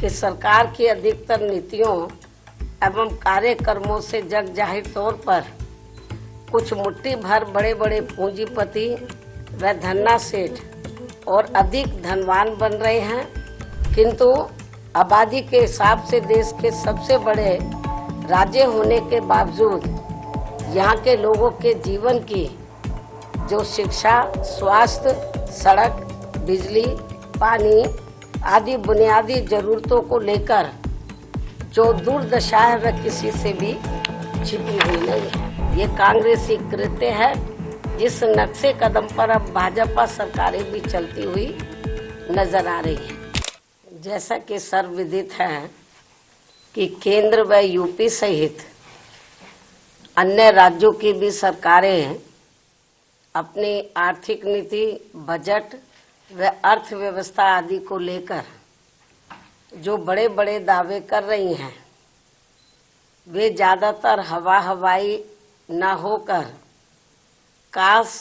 कि सरकार की अधिकतर नीतियों एवं कार्यक्रमों से जग जाहिर तौर पर कुछ मुट्ठी भर बड़े बड़े पूंजीपति व धन्ना सेठ और अधिक धनवान बन रहे हैं, किंतु आबादी के हिसाब से देश के सबसे बड़े राज्य होने के बावजूद यहाँ के लोगों के जीवन की जो शिक्षा, स्वास्थ्य, सड़क, बिजली, पानी आदि बुनियादी जरूरतों को लेकर जो दुर्दशा है वह किसी से भी छिपी हुई नहीं है। ये कांग्रेसी कृत्य है जिस नक्शे कदम पर अब भाजपा सरकारें भी चलती हुई नजर आ रही है। जैसा कि सर्वविदित है कि केंद्र व यूपी सहित अन्य राज्यों की भी सरकारें अपनी आर्थिक नीति, बजट व अर्थव्यवस्था आदि को लेकर जो बड़े बड़े दावे कर रही हैं, वे ज्यादातर हवाई न होकर काश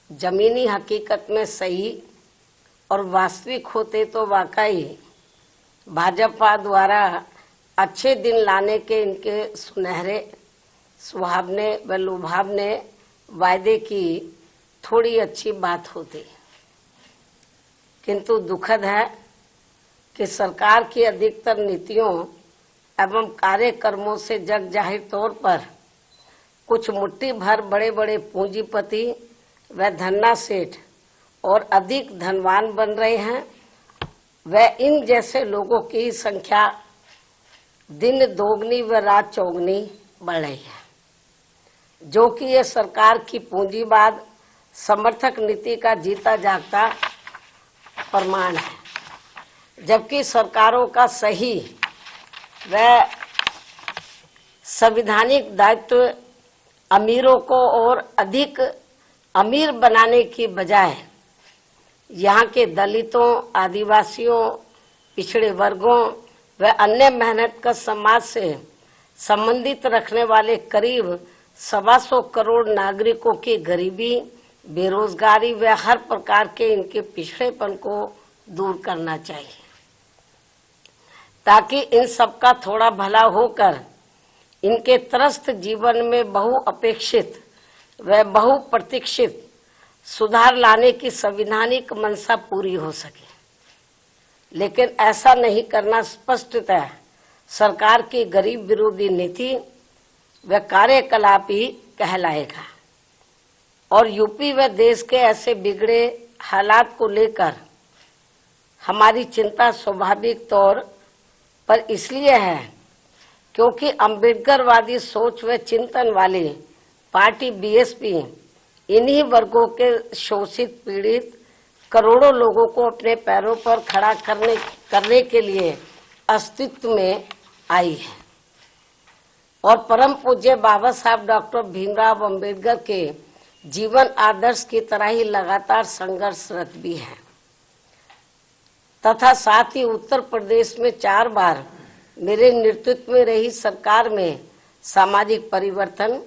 जमीनी हकीकत में सही और वास्तविक होते तो वाकई भाजपा द्वारा अच्छे दिन लाने के इनके सुनहरे सुहावने व लुभावने वायदे की थोड़ी अच्छी बात होती। किंतु दुखद है कि सरकार की अधिकतर नीतियों एवं कार्यक्रमों से जग जाहिर तौर पर कुछ मुट्ठी भर बड़े बड़े पूंजीपति व धन्ना सेठ और अधिक धनवान बन रहे हैं व इन जैसे लोगों की संख्या दिन दोगुनी व रात चौगुनी बढ़ रही है, जो कि ये सरकार की पूंजीवाद समर्थक नीति का जीता जागता प्रमाण है। जबकि सरकारों का सही व संवैधानिक दायित्व अमीरों को और अधिक अमीर बनाने की बजाय यहाँ के दलितों, आदिवासियों, पिछड़े वर्गों व अन्य मेहनतकश समाज से संबंधित रखने वाले करीब 125 करोड़ नागरिकों की गरीबी, बेरोजगारी व हर प्रकार के इनके पिछड़ेपन को दूर करना चाहिए, ताकि इन सबका थोड़ा भला होकर इनके त्रस्त जीवन में बहुअपेक्षित व बहुप्रतीक्षित सुधार लाने की संवैधानिक मंशा पूरी हो सके। लेकिन ऐसा नहीं करना स्पष्टतः सरकार की गरीब विरोधी नीति व कार्यकलाप ही कहलाएगा। और यूपी व देश के ऐसे बिगड़े हालात को लेकर हमारी चिंता स्वाभाविक तौर पर इसलिए है क्योंकि अम्बेडकरवादी सोच व चिंतन वाली पार्टी बीएसपी इन्हीं वर्गों के शोषित, पीड़ित करोड़ों लोगों को अपने पैरों पर खड़ा करने के लिए अस्तित्व में आई है और परम पूज्य बाबा साहब डॉक्टर भीमराव अम्बेडकर के जीवन आदर्श की तरह ही लगातार संघर्षरत भी है तथा साथ ही उत्तर प्रदेश में 4 बार मेरे नेतृत्व में रही सरकार में सामाजिक परिवर्तन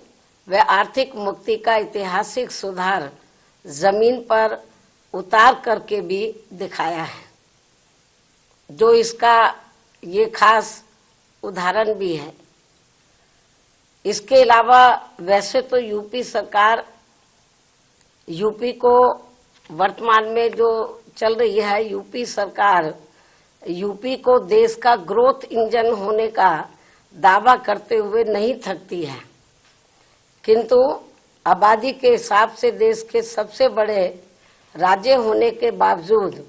व आर्थिक मुक्ति का ऐतिहासिक सुधार जमीन पर उतार करके भी दिखाया है, जो इसका ये खास उदाहरण भी है। इसके अलावा वैसे तो यूपी को वर्तमान में जो चल रही है यूपी सरकार, यूपी को देश का ग्रोथ इंजन होने का दावा करते हुए नहीं थकती है, किंतु आबादी के हिसाब से देश के सबसे बड़े राज्य होने के बावजूद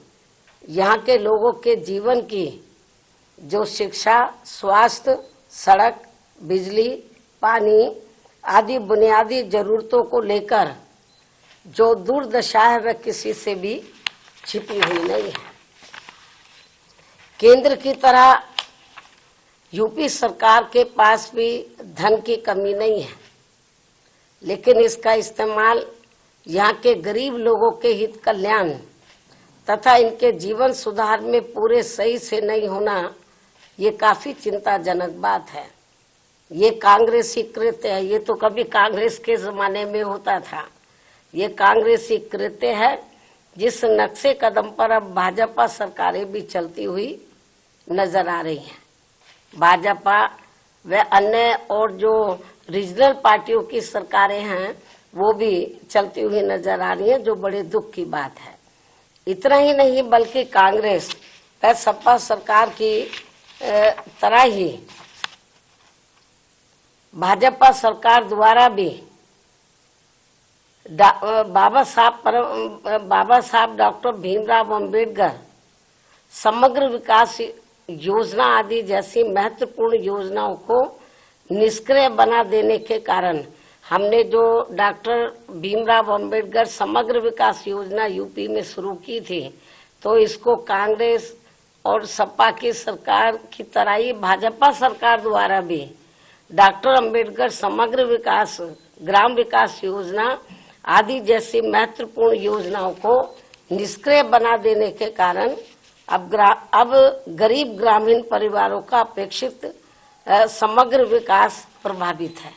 यहाँ के लोगों के जीवन की जो शिक्षा, स्वास्थ्य, सड़क, बिजली, पानी आदि बुनियादी जरूरतों को लेकर जो दुर्दशा है वह किसी से भी छिपी हुई नहीं है। केंद्र की तरह यूपी सरकार के पास भी धन की कमी नहीं है, लेकिन इसका इस्तेमाल यहाँ के गरीब लोगों के हित कल्याण तथा इनके जीवन सुधार में पूरे सही से नहीं होना, ये काफी चिंताजनक बात है। ये कांग्रेसी कृत्य है। ये तो कभी कांग्रेस के जमाने में होता था। ये कांग्रेसी कृत्य है जिस नक्शे कदम पर अब भाजपा सरकारें भी चलती हुई नजर आ रही है। भाजपा व अन्य और जो रीजनल पार्टियों की सरकारें हैं वो भी चलती हुई नजर आ रही है, जो बड़े दुख की बात है। इतना ही नहीं बल्कि कांग्रेस व सपा सरकार की तरह ही भाजपा सरकार द्वारा भी बाबा साहब डॉक्टर भीमराव अंबेडकर समग्र विकास योजना आदि जैसी महत्वपूर्ण योजनाओं को निष्क्रिय बना देने के कारण हमने जो डॉक्टर भीमराव अंबेडकर समग्र विकास योजना यूपी में शुरू की थी, तो इसको कांग्रेस और सपा की सरकार की तरह ही भाजपा सरकार द्वारा भी डॉक्टर अंबेडकर समग्र विकास, ग्राम विकास योजना आदि जैसी महत्वपूर्ण योजनाओं को निष्क्रिय बना देने के कारण अब गरीब ग्रामीण परिवारों का अपेक्षित समग्र विकास प्रभावित है।